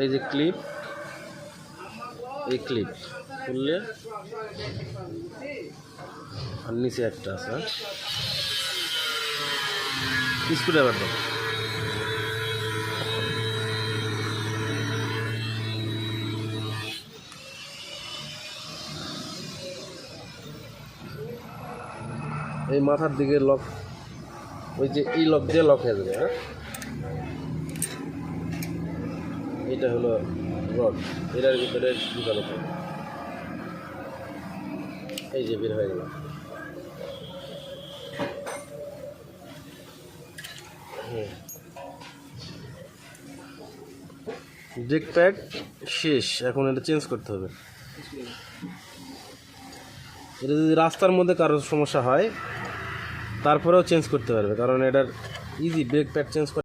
এই যে ক্লিপ, এই ক্লিপ খুললে আর নিচে একটা আছে স্ক্রুড্রাইভার দাও। এই মাথার দিকে লক, ওই যে এই লক দিয়ে লক হয়ে যাবে। হ্যাঁ, এটা হলো রড, এটার ভিতরে ঢুকানো থাকে। এই যে বের হয়ে গেল। ব্রেক প্যাড শেষ, এখন এটা চেঞ্জ করতে হবে। এটা যদি রাস্তার মধ্যে কারো সমস্যা হয় তারপরেও চেঞ্জ করতে পারবে, কারণ এটার ইজি ব্রেক প্যাড চেঞ্জ